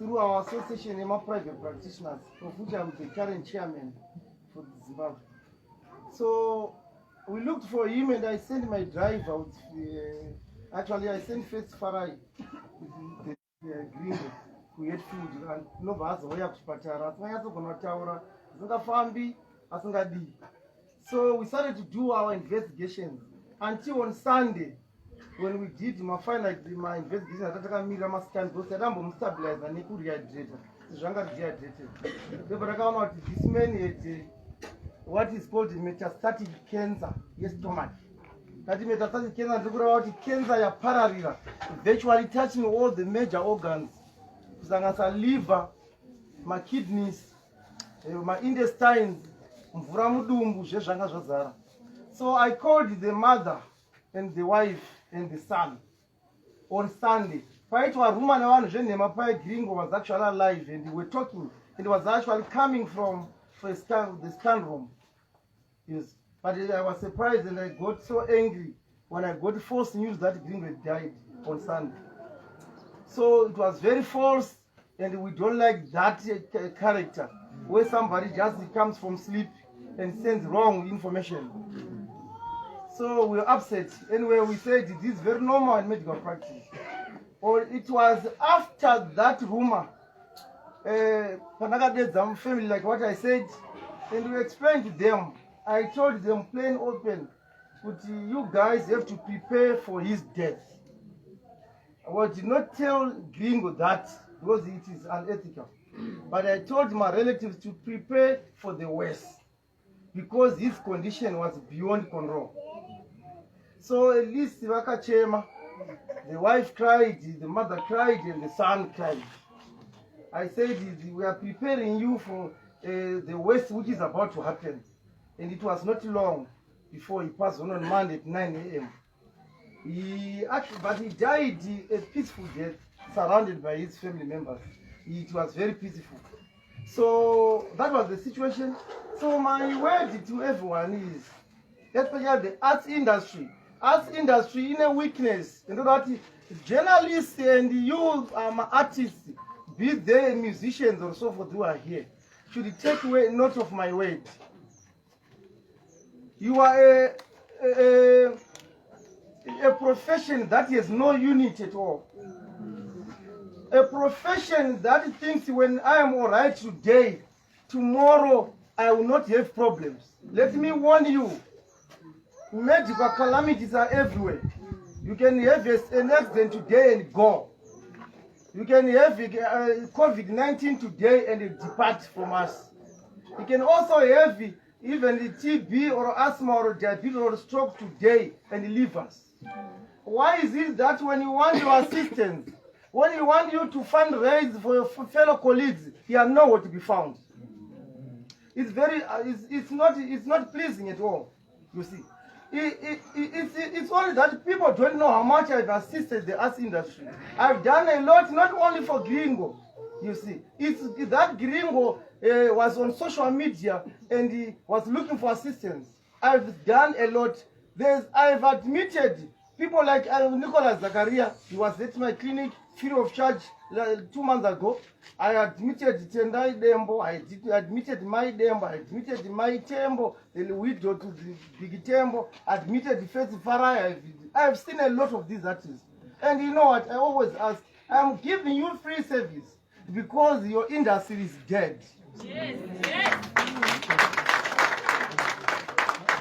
through our association of private practitioners, of which I'm the current chairman for Zimbabwe. So we looked for him and I sent my driver with actually I sent first Farai with the gringo who had food and no vazoya kuchipatara asinganyatogona kutaura asingafambi asingadi. So we started to do our investigations until on Sunday when we did my final my investigation atatakamira mascan because adambomustabilizer nekurehydrator zvanga dehydrated. Therefore takaona kuti this man had what is called metastatic cancer stomach. That metastatic cancer ndokureva kuti cancer yapararira virtually touching all the major organs kusanganisa liver, my kidneys, my intestines, mvura mudumbu zvezvanga zvazara. So I called the mother and the wife and the son on Sunday. Paitwa Ruma nevanhu zvenhema pai Gringo was actually alive and we were talking and was actually coming from the scan room. Yes. But I was surprised and I got so angry when I got false news that Gringo had died on Sunday. So it was very false and we don't like that character where somebody just comes from sleep and sends wrong information. So we were upset. Anyway, we said it is very normal in medical practice. Or it was after that rumor, Panaka family, like what I said, and we explained to them. I told them plain open, but you guys have to prepare for his death. I did not tell Gringo that because it is unethical. But I told my relatives to prepare for the worst because his condition was beyond control. So at least Vakachema, the wife cried, the mother cried, and the son cried. I said, we are preparing you for the worst which is about to happen. And it was not long before he passed on Monday at 9 a.m. But he died a peaceful death, surrounded by his family members. It was very peaceful. So that was the situation. So my word to everyone is, especially the arts industry in a weakness. You know that journalists and you artists, be they musicians or so forth who are here, should take away note of my word. You are a profession that has no unit at all. A profession that thinks when I am all right today, tomorrow I will not have problems. Let me warn you, medical calamities are everywhere. You can have an accident today and go. You can have COVID-19 today and it depart from us. You can also have even the TB or asthma or diabetes or stroke today and leave us. Why is it that when you want your assistance, when you want you to fundraise for your fellow colleagues, you are nowhere to be found? It's very, it's not pleasing at all. You see, it's only that people don't know how much I've assisted the arts industry. I've done a lot, not only for Gringo. You see, it's that Gringo was on social media and he was looking for assistance. I've done a lot. I've admitted people like Nicholas Zakaria. He was at my clinic free of charge 2 months ago. I admitted Tendai Dembo. I admitted my Dembo. I admitted my Tembo, the widow to the big Tembo. Admitted the first Farai. I've seen a lot of these artists. And you know what? I always ask, I'm giving you free service because your industry is dead. Yes, yes.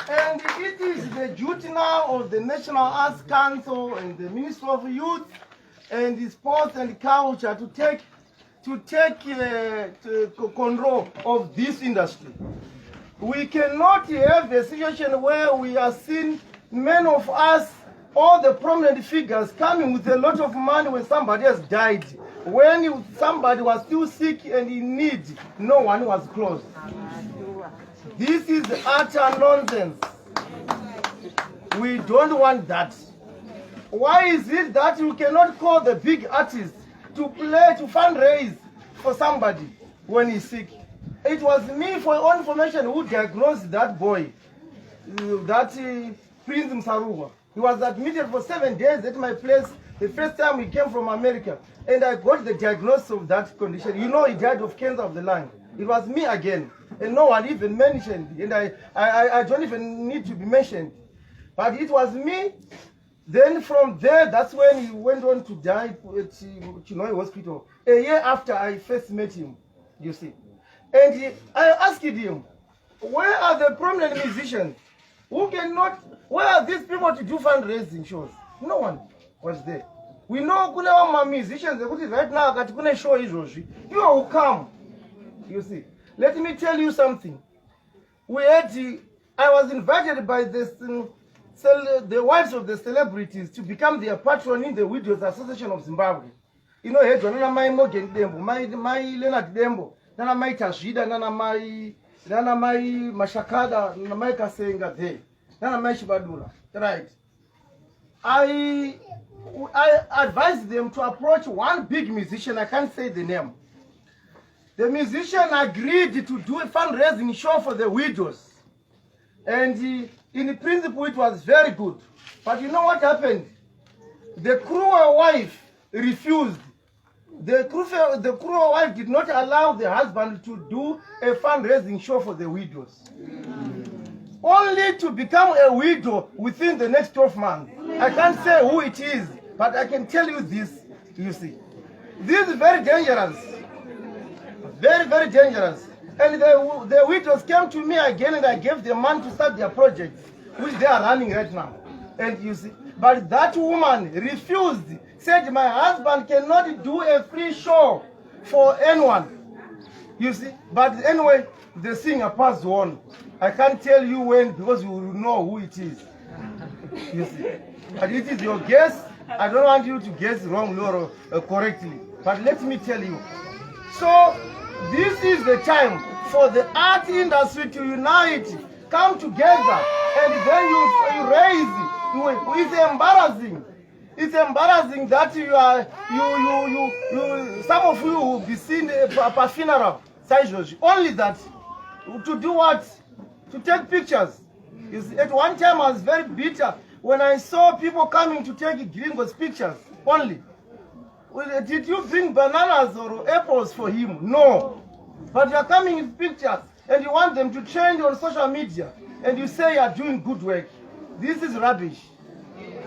And it is the duty now of the National Arts Council and the Ministry of Youth and the Sports and Culture to take control of this industry. We cannot have a situation where we are seeing many of us, all the prominent figures, coming with a lot of money when somebody has died. When somebody was still sick and in need, no one was close. This is utter nonsense. We don't want that. Why is it that you cannot call the big artists to fundraise for somebody when he's sick? It was me, for your information, who diagnosed that boy, that Prince Msaruwa. He was admitted for 7 days at my place The first time he came from America, and I got the diagnosis of that condition. You know, he died of cancer of the lung. It was me again, and no one even mentioned, and I don't even need to be mentioned. But it was me. Then from there, that's when he went on to die at Chinhoyi Hospital. A year after I first met him, you see. And I asked him, where are the prominent musicians who cannot, where are these people to do fundraising shows? No one was there. We know kuna musicians right now that kuna show izvozvi. You will come. You see. Let me tell you something. I was invited by the wives of the celebrities to become their patron in the Widows Association of Zimbabwe. You know, Nana Mai Morgan Dembo, Mai Leonard Dembo, Nana Mai Tashida, Nana Mai Mashakada, Nana Mai Kasenga there, Nana Mai Shibadura. Right. I advised them to approach one big musician, I can't say the name. The musician agreed to do a fundraising show for the widows. And in principle, it was very good. But you know what happened? The cruel wife refused. The cruel wife did not allow the husband to do a fundraising show for the widows. Only to become a widow within the next 12 months. I can't say who it is, but I can tell you this, you see. This is very dangerous. Very, very dangerous. And the widows came to me again, and I gave them money to start their projects, which they are running right now. And you see, but that woman refused, said my husband cannot do a free show for anyone. You see, but anyway, the singer passed on. I can't tell you when, because you will know who it is. You see, but it is your guess. I don't want you to guess wrongly or correctly. But let me tell you. So this is the time for the art industry to unite, come together, and then you raise. It's embarrassing. It's embarrassing that some of you will be seen at a funeral. Only that. To do what? To take pictures. You see, at one time I was very bitter when I saw people coming to take Gringo's pictures. Only. Did you bring bananas or apples for him? No. But you are coming with pictures and you want them to trend on social media and you say you are doing good work. This is rubbish.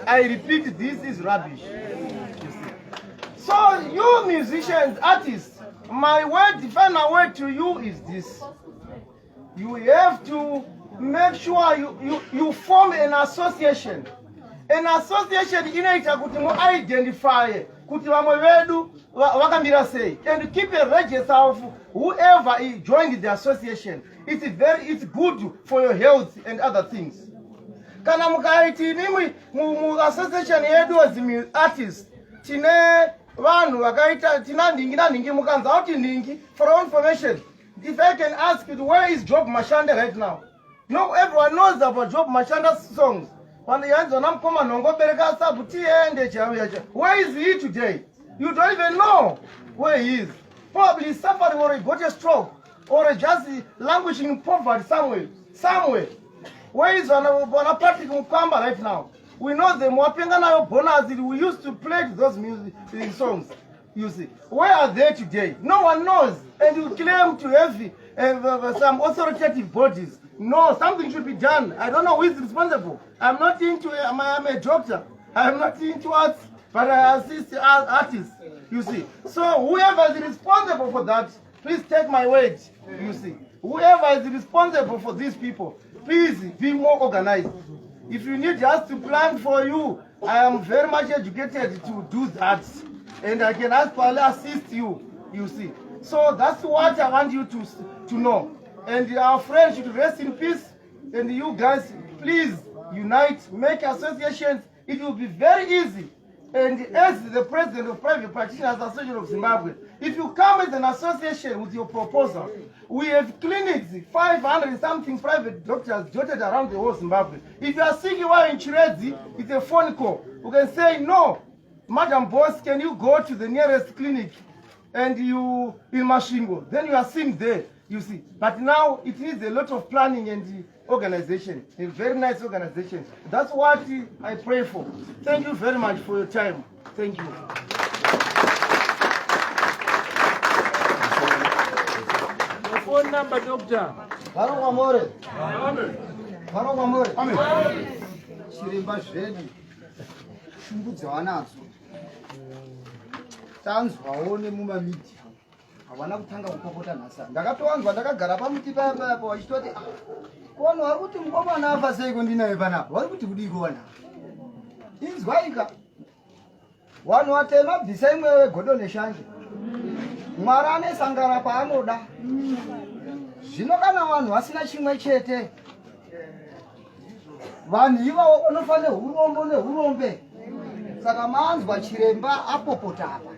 I repeat, this is rubbish. You see. So you musicians, artists, my word, the final word to you is this. You have to make sure you form an association. An association inaita kuti mu identify kuti vamwe vedu vakamira sei, and keep a register of whoever joined the association. It's good for your health and other things. Kana mukaiti nimi mu association yedu as artists tine vanhu vakaita tina ndingi mukanza kuti ndingi. For our information, if I can ask you, where is Job Mashanda right now? No, everyone knows about Job Mashanda's songs. Where is he today? You don't even know where he is. Probably suffering or he got a stroke or just languishing in poverty somewhere. Where is Patrick Mukamba right now? We know them. We used to play those music songs. You see, where are they today? No one knows. And you claim to have some authoritative bodies. No, something should be done. I don't know who is responsible. I'm not into I'm a doctor. I'm not into arts, but I assist artists. You see. So whoever is responsible for that, please take my word. You see. Whoever is responsible for these people, please be more organized. If you need us to plan for you, I am very much educated to do that. And I can assist you, you see. So that's what I want you to know. And our friends should rest in peace. And you guys, please unite, make associations. It will be very easy. And as the president of Private Practitioners Association of Zimbabwe, if you come as an association with your proposal, we have clinics, 500 something private doctors dotted around the whole Zimbabwe. If you are sick, you are in Chirezi, it's a phone call. You can say, no, Madam Boss, can you go to the nearest clinic and you in Mashingo? Then you are seen there, you see. But now it needs a lot of planning and organization, a very nice organization. That's what I pray for. Thank you very much for your time. Thank you. Your phone number, Doctor. Amen. Chiremba zvedu shungu dzavanadzo tanzwawo nemumamidhia havana kutanga kupopota nhasa. Ndakatowanzwa ndakagara pamuti payapayapo vachitoti kuvanhu vari kuti mukomana afa seiko ndinaye panapa, vari kuti kudii kuwana inzwaika vanhu vatema bvisa imwe wegodo neshanje. Mwari anesangara paanoda. Zvino kana vanhu vasina chimwe chete, vanhu ivavo vanofanira urombo neurombe. Saka manzwa chiremba apopota apa,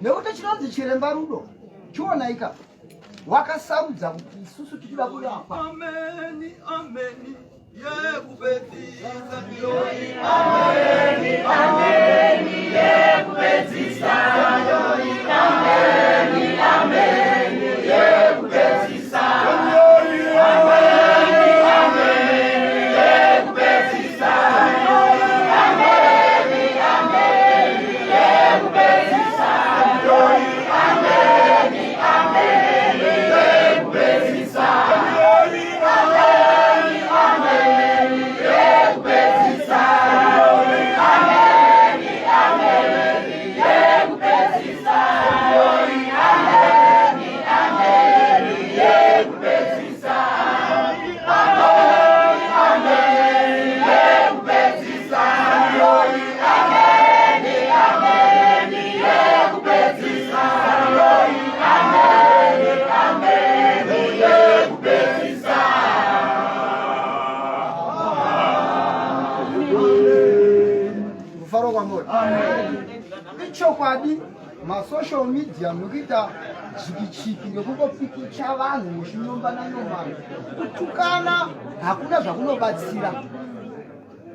nekuti chinonzi chiremba rudo chionaika wakasarudza kuti isusu tichida kurapa. Ameni, ameni, yekupedzisa glory. Ameni, ameni, yekupedzisa glory. Ameni, ameni, yekupedzisa glory. Ameni, ameni, yekupedzisa glory. Ameni, ameni, yekupedzisa glory. Ameni, ameni, yekupedzisa glory. Ameni, ameni, yekupedzisa glory. Ameni, ameni, yekupedzisa glory. Ameni, ameni, yekupedzisa glory. Ameni, ameni, yekupedzisa glory. Ameni, ameni, yekupedzisa glory. Ameni, ameni, yekupedzisa. Kufaro kwamuri ichokwadi masocial media nokuita chikichiki nekukopikicha vanhu muchinyombana-nyombana kutukana hakuna zvakunobatsira.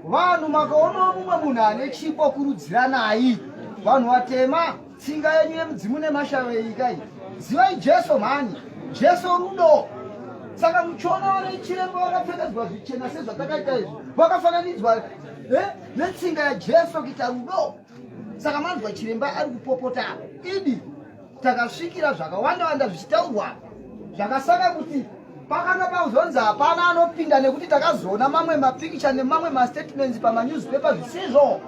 Vanhu makaonawo mumwe munhu ane chipo kurudzira nayi, vanhu vatema tsinga yenyu yemudzimu nemashave ikai zivai Jesu mhani, Jesu rudo. Saka muchiona wane chiremba wakapfekedzwa zvichena sezvatakaita izvi wakafananidzwa netsinga yaJesu kuita rudo. Saka manzwa chiremba ari kupopota idi takasvikira zvakawanda-wanda zvichitaurwa zvakasaka kuti pakanga pauzonzi hapana anopinda nekuti takazoona mamwe mapikicha nemamwe mastatements pamanewspaper zvisizvo.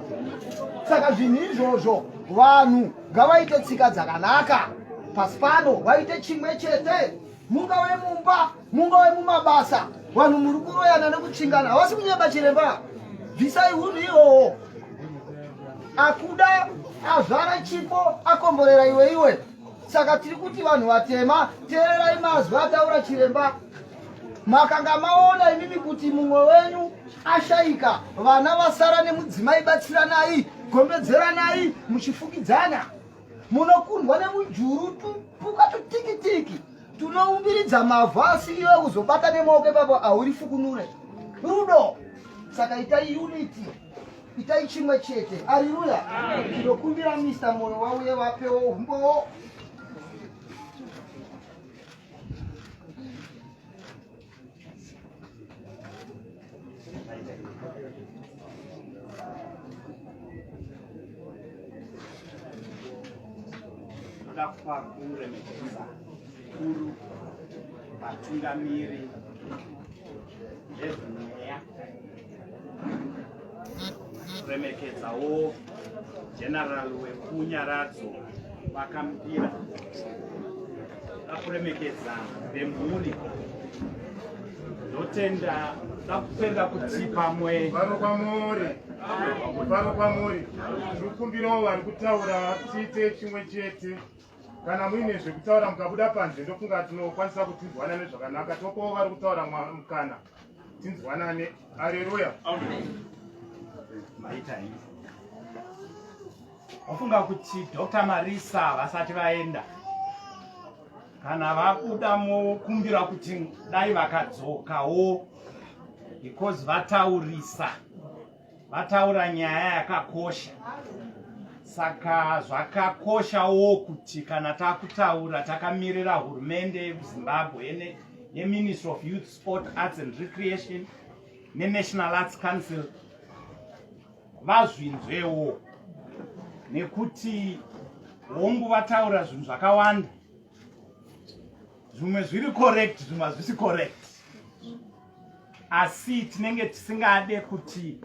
Saka zvinhu izvozvo vanhu ngavaite tsika dzakanaka pasi pano, vaite chimwe chete, mungave mumba, mungave mumabasa, vanhu muri kuroyana nekutsvingana. Havasi kunyamba chiremba, bvisai hunhu ihwohwo. Akuda azvara chipo akomborera iwe. Saka tiri kuti vanhu vatema teererai mazwi ataura chiremba. Makanga maona imimi kuti mumwe wenyu ashaika, vana vasara nemudzimai batsiranai, gombedzeranai muchifukidzana. Munokundwa nemujuru tupuka tutikitiki tunoumbiridza mavhu asi iwe kuzobata nemaoko ipapo hauri fukunure. Rudo. Saka itai unity, itai chimwe chete. Haleluya. Tinokumbira Mr. Moyo wauye wapewo humbowo. Toda kupa kuremekedza kuru vatungamiri vezvemeya, kuremekedzawo general wekunyaradzo vakamupira, vakuremekedza vemhuri. Ndotenda takupenda kuti pamwe pano kwamuri ndikukumbirawo vari kutaura tiite chimwe chete. Kana muine zvekutaura mukabuda panze ndofunga tinokwanisa kutinzwana nezvakanaka. Topawo vari kutaura mukana tinzwanane. Haleluya. maita izvi. Wafunga kuti Dr. Marisa vasati vaenda kana vabuda mukumbira kuti dai vakadzokawo, because vataura nyaya yakakosha. Saka zvakakoshawo kuti kana takutaura takamirira hurumende yeZimbabwe yeMinistry of Youth, Sport, Arts and Recreation neNational Arts Council vazvinzwewo, nekuti hongu vataura zvinhu zvakawanda, zvimwe zviri correct, zvimwe hazvisi correct, asi tinenge tisingade kuti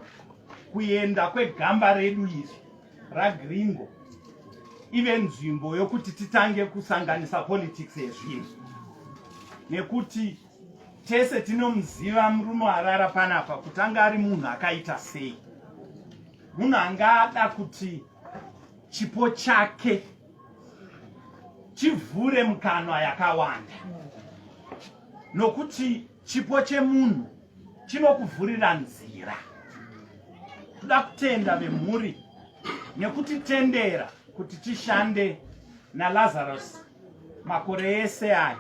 kuenda kwegamba redu iri raGringo ive nzvimbo yokuti titange kusanganisa politics yezvinhu, nekuti tese tinomuziva murume arara panapa kuti anga ari munhu akaita sei, munhu angada kuti chipo chake chivhure mukanwa yakawanda, nokuti chipo chemunhu chinokuvhurira nzira. Toda kutenda vemhuri nekutitendera kuti tishande naLazarus makore ese aya,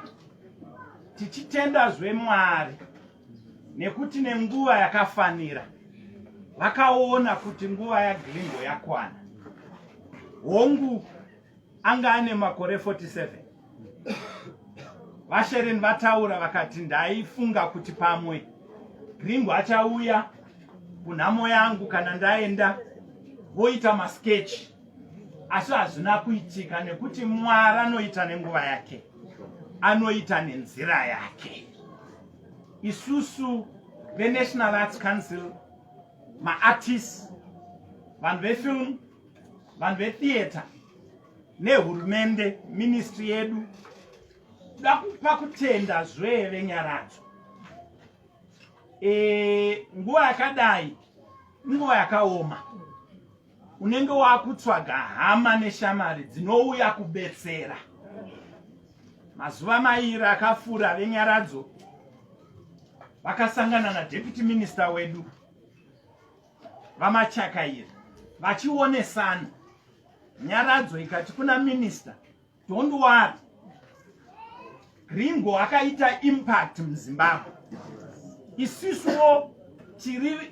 tichitendazve Mwari nekuti nenguva yakafanira vakaona kuti nguva yaGringo yakwana. Hongu anga ane makore 47. Vasherin vataura vakati ndaifunga kuti pamwe Gringo achauya kunhamo yangu kana ndaenda voita masketch, asi hazvina kuitika nekuti Mwari anoita nenguva yake, anoita nenzira yake. Isusu veNational Arts Council, maartists, vanhu vefilm, vanhu vetheatre nehurumende, ministry yedu, toda kupa kutenda zve venyaradzo. Nguva yakadai nguva yakaoma, unenge wakutsvaga hama neshamari dzinouya kubetsera. Mazuva mairi akafura venyaradzo vakasangana naDeputy Minister wedu vamachakairi vachionesana. Nyaradzo ikati kuna minister, don't worry, Gringo akaita impact muZimbabwe. Isisuwo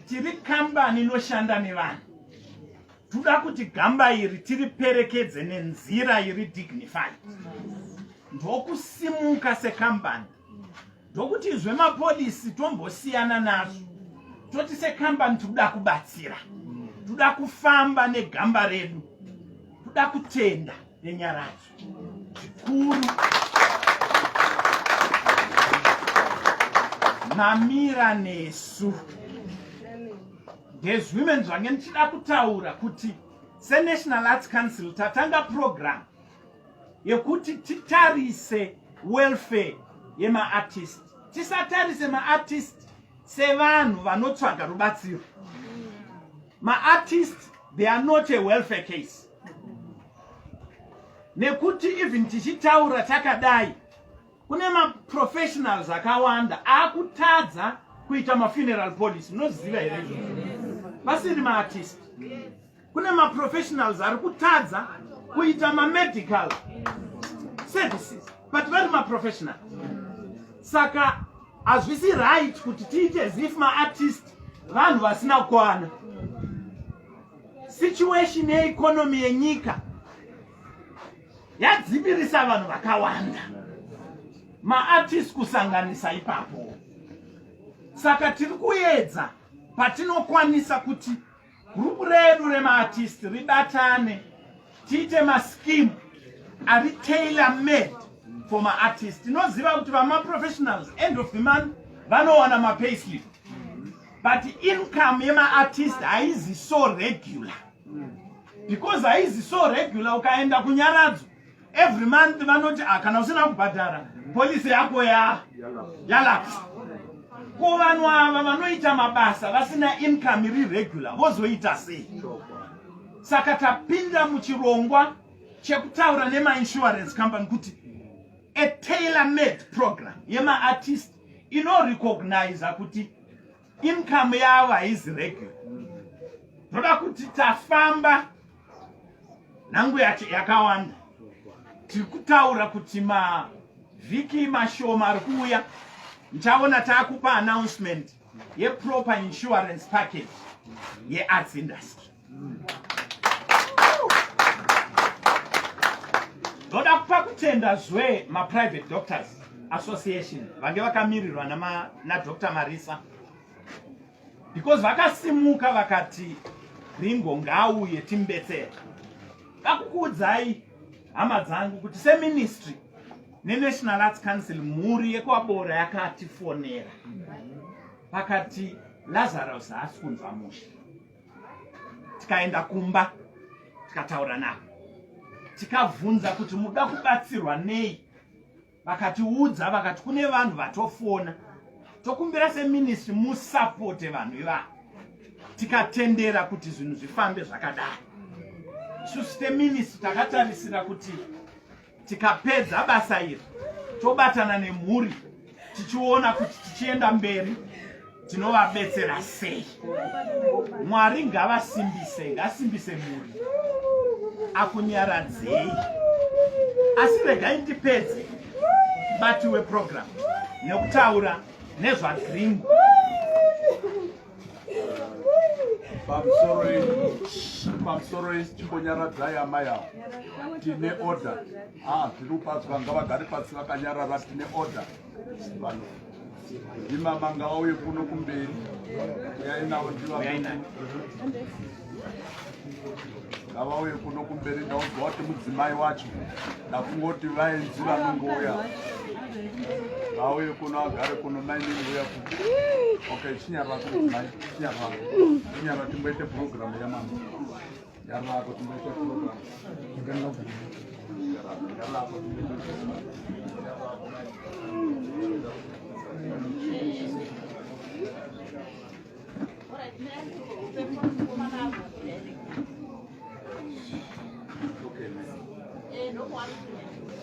tiri kambani inoshanda nevanhu. Toda kuti gamba iri tiriperekedze nenzira iri dignified. Ndokusimuka sekambani. Ndokuti izve mapolisi tombosiyana nazvo. Toti sekambani toda kubatsira. Toda kufamba negamba redu. Toda kutenda nenyaradzo. Zvikuru mamira nesu ndezvimwe zvange ndichida kutaura kuti seNational Arts Council tatanga program yekuti titarise welfare yemaartist. Tisatarise maartist sevanhu vanotsvaga rubatsiro. Maartist, they are not a welfare case. Nekuti even tichitaura takadai, kune maprofessionals akawanda akutadza kuita mafuneral policy. Munoziva here vasiri maartist. Kune maprofessionals ari kutadza kuita mamedical services, but vari maprofessional. Saka hazvisi right kuti tiite as if maartist vanhu vasina kukwana. Situation yeeconomy yenyika yadzibirisa vanhu vakawanda, maartist kusanganisa ipapo. Saka tiri kuedza patinokwanisa kuti group redu remaartist ribatane tiite mascheme ari tailor made for maartist. Tinoziva kuti vamaprofessionals end of the month vanowana mapayslip, but income yemaartist haizi so regular. Because haizi so regular, ukaenda kunyaradzo every month vanoti kana usina kubhadhara polisi yako yalapsa. Kuvanhu ava vanoita mabasa vasina income iri regular vozoita sei? Saka tapinda muchirongwa chekutaura nemainsurance company kuti a tailor-made program yemaartist inorecognize kuti income yavo haisi regular. Ndoda kuti tafamba nangu yakawanda. Tiri kutaura kuti mavhiki mashoma ari kuuya ndichaona taakupa announcement yeproper insurance package yearts industry. Ndoda kupa kutenda zve maprivate doctors association vange vakamirirwa naDr. Marisa, because vakasimuka vakati Gringo ngauye timbetsere. Vakukuudzai hama dzangu kuti seministry neNational Arts Council muri yekwabora yakatifonera vakati Lazarus haasi kunzwa musha. Tikaenda kumba tikataura navo tikabvunza kuti muda kubatsirwa nei, vakatiudza vakati kune vanhu vatofona tokumbira seministry musapote vanhu ivavo. Tikatendera kuti zvinhu zvifambe zvakadai. Isusu seministry takatarisira kuti tikapedza basa iri tobatana nemhuri tichiona kuti tichienda mberi tinovabetsera sei. Mwari ngasimbise mhuri akunyaradzei. Asi regai ndipedze bati weprogram nekutaura nezvaGringo. pamusoro chimbonyaradzai hama yavo tine order. Zvirupadzwa ngavagare pasi vakanyarara, tine order. Imama ngavauye kuno kumberi, uyai navo ngavauye kuno kumberi. Ndauzwa kuti mudzimai wacho ndakungoti vaenzi vanongouya vauye kuno, agare kuno. maininguya kuti okay, chinyarara kuti mai chinyarara timboite program yamama yarako timboite program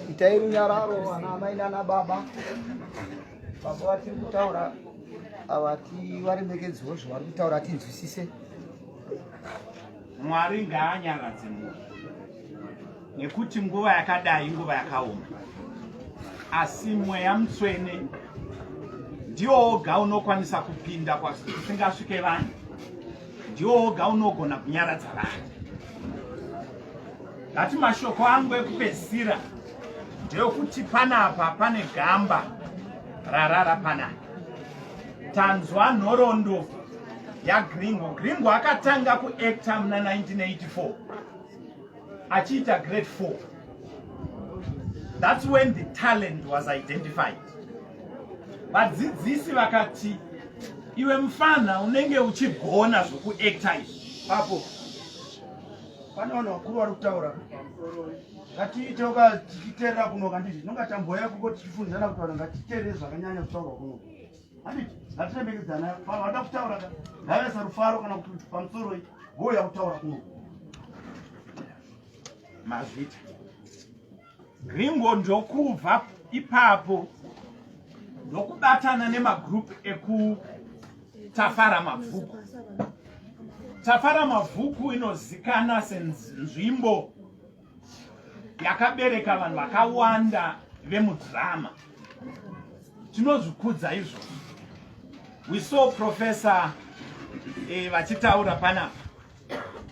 itai runyararo ana mai nana baba. Baba vatiri kutaura avati varemekedziwo zvavari kutaura tinzwisise. Mwari ngaanyaradze mhuri nekuti nguva yakadai nguva yakaoma, asi mweya mutsvene ndiwo oga unokwanisa kupinda kusingasvike vanhu, ndiwo oga unogona kunyaradza vanhu. Ngati mashoko angu ekupedzisira ndeyokuti panapa pane gamba rarara panapa. Tanzwa nhoroondo yaGringo. Gringo akatanga kuacta muna 1984 achiita grade 4. That's when the talent was identified. Vadzidzisi vakati iwe mufana unenge uchigona zvokuacta izvi. Papo pane vanhu vakuru vari kutaura ngatiiteoka tichiteerera kuno kanditi tinonga tamboya kuko tichifundzana kutaura ngatiteerere zvakanyanya kutaurwa kuno. Handiti ngatirembekedzana vada kutaura ngavesa rufaro kana kuti pamusoro voya kutaura kuno. Mazvita Gringo ndokubva ipapo ndokubatana nemagroup ekutafara mabvuku. Tafara mabvuku inozikana senzvimbo yakabereka vanhu vakawanda vemudrama. Tinozvikudza izvo. We saw Professor vachitaura panapa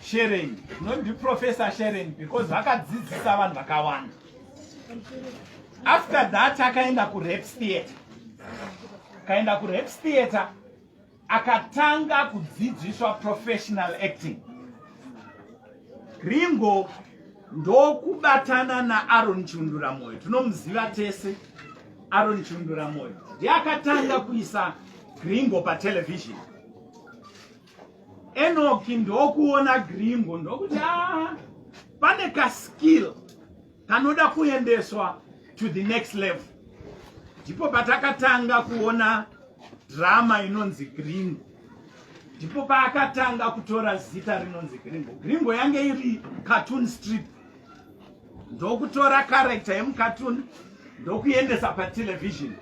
Sharon, not the Professor Sharon, because vakadzidzisa vanhu vakawanda. After that akaenda kuReps Theatre. Akatanga kudzidziswa professional acting. Gringo ndokubatana naAaron Chunduramoyo. Tinomuziva tese Aaron Chunduramoyo. Ndiye akatanga kuisa Gringo patelevision. Enoki ndokuona Gringo ndokuti pane kaskill kanoda kuendeswa to the next level. Ndipo patakatanga kuona drama inonzi Gringo. Ndipo paakatanga kutora zita rinonzi Gringo. Gringo yange iri cartoon strip. Ndokutora character yemucartoon ndokuendesa patelevision.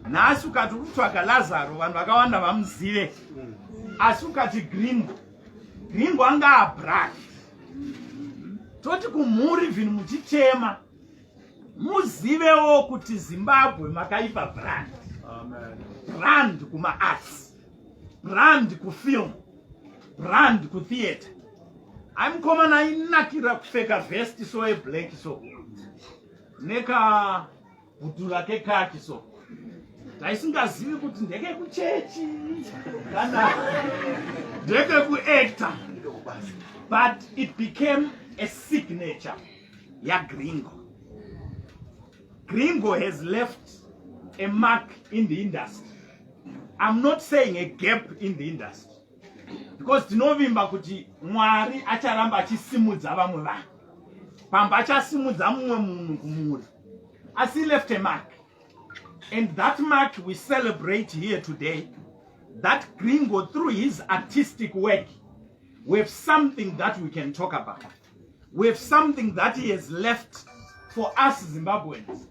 Nhasi ukati kutsvaga Lazaro vanhu vakawanda vamuzive. Asi ukati Gringo anga abrak. Toti kumhuri vinhu muchichema muzivewo kuti Zimbabwe makaipa brand. Amen. Brand kuma arts, brand ku film, brand ku theatre. Aimukomana inakira kupfeka vest so black so neka bhutsu rake kaki so taisingazivi kuti ndekekuchechi kana ndekekuacta, but it became a signature yaGringo. Gringo has left a mark in the industry. I'm not saying a gap in the industry, because tinovimba kuti Mwari acharamba achisimudza vamwe vanhu, pamba achasimudza mumwe munhu kumuri, asi left a mark. And that mark we celebrate here today, that Gringo, through his artistic work, we have something that we can talk about. We have something that he has left for us Zimbabweans.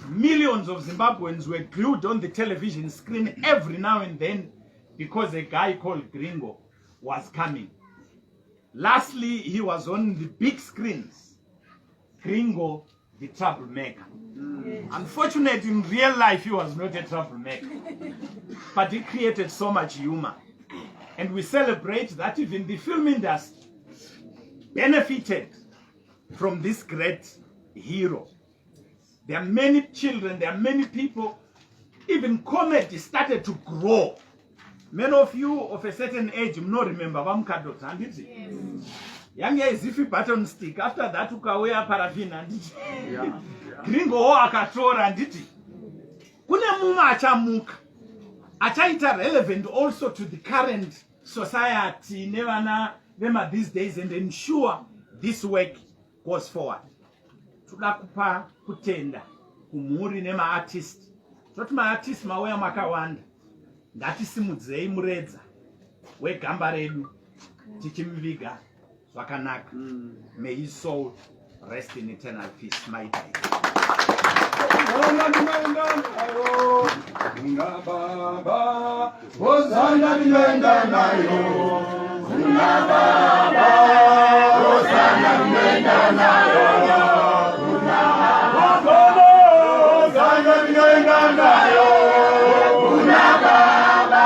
Millions of Zimbabweans were glued on the television screen every now and then because a guy called Gringo was coming. Lastly, he was on the big screens. Gringo, the troublemaker. Unfortunately, in real life, he was not a troublemaker. But he created so much humor. And we celebrate that even the film industry benefited from this great hero. There are many children, there are many people, even comedy started to grow. Many of you of a certain age, you know, remember Vamkado, handiti? Young is if you button stick, after that, ukawea paraffin, handiti? Gringo akatora, handiti? Kune muma achamuka. Achaita relevant also to the current society, nevana, vema these days, and ensure this work goes forward. Tudakupa kutenda kumuri nema artist. Toti ma artist mawea makawanda. Ngatisimudzei muredza wegamba redu tichimviga zvakanaka. May his soul rest in eternal peace. My day. Kuna baba, Hosanna nimeenda nayo. Kuna baba, Hosanna nimeenda nayo. Kuna baba, Hosanna nimeenda nayo. Kuna baba,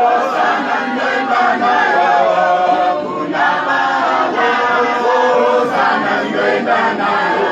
Hosanna nimeenda nayo. Kuna baba, Hosanna nimeenda nayo.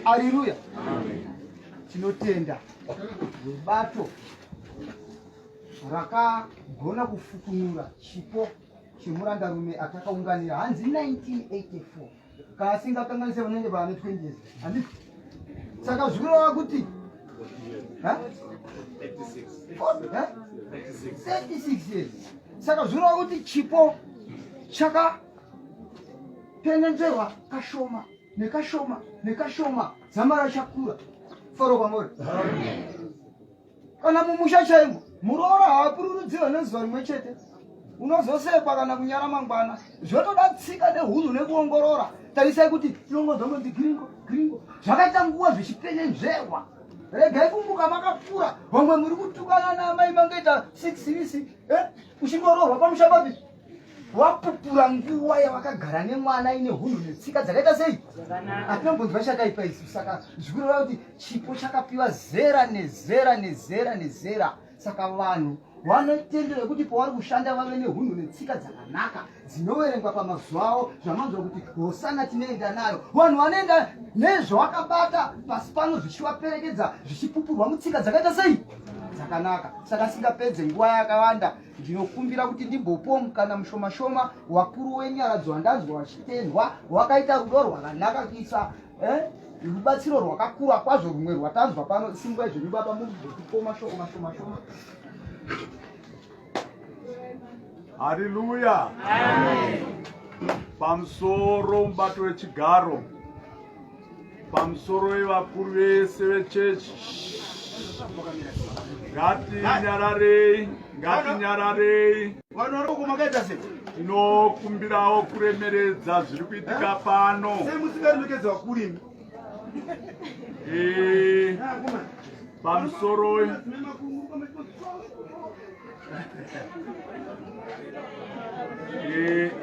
Hallelujah. Tinotenda rubato rakagona kufukunura chipo chemurandarume atakaunganira hanzi 1984 kaasingakanganise vanenge vane 20 years handiti saka zvikureva kuti 36 years saka zvikureva kuti chipo chakapenenzerwa kashoma nekashoma nekashoma zamara chakura faro kwamori kana mumusha chaimo muroora haapururudziwa nezuva rimwe chete unozosekwa kana kunyara mangwana zvotoda tsika nehunhu nekuongorora tarisai kuti tinongodzongonzi Gringo zvakaita nguva zvichipenenzverwa regai kumbuka makakura vamwe muri kutukana naamai mangoita 6 risi uchingoroorwa pamushababi wapupura nguva yavakagara nemwana ine hunhu netsika dzakaita sei atinombonzwa chakaipa isu saka zvikureva kuti chipo chakapiwa zera nezera nezera nezera saka vanhu vanotendera kuti pavari kushanda vave nehunhu netsika dzakanaka dzinoverengwa pamazuva avo zvamanzwa kuti Hosana tinoenda nayo vanhu vanoenda nezvavakabata pasi pano zvichivaperekedza zvichipupurwa mutsika dzakaita sei dzakanaka saka singapedze nguva yakawanda ndinokumbira kuti ndimbopo mukana mushoma wakuru wenyaradzo wandanzwa wachitendwa wakaita rudo rwakanaka kuisa rubatsiro rwakakura kwazvo rumwe rwatanzwa pano singuva izvo ndibaba muzvekupo mashoma Haleluya. Pamusoro mubato wechigaro, pamusoro wevakuru vese vechechi, ngatinyararei, ngatinyararei. Tinokumbirawo kuremeredza zviri kuitika pano. Pamusoro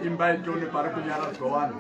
imba itone pari kunyaradzwa vanhu.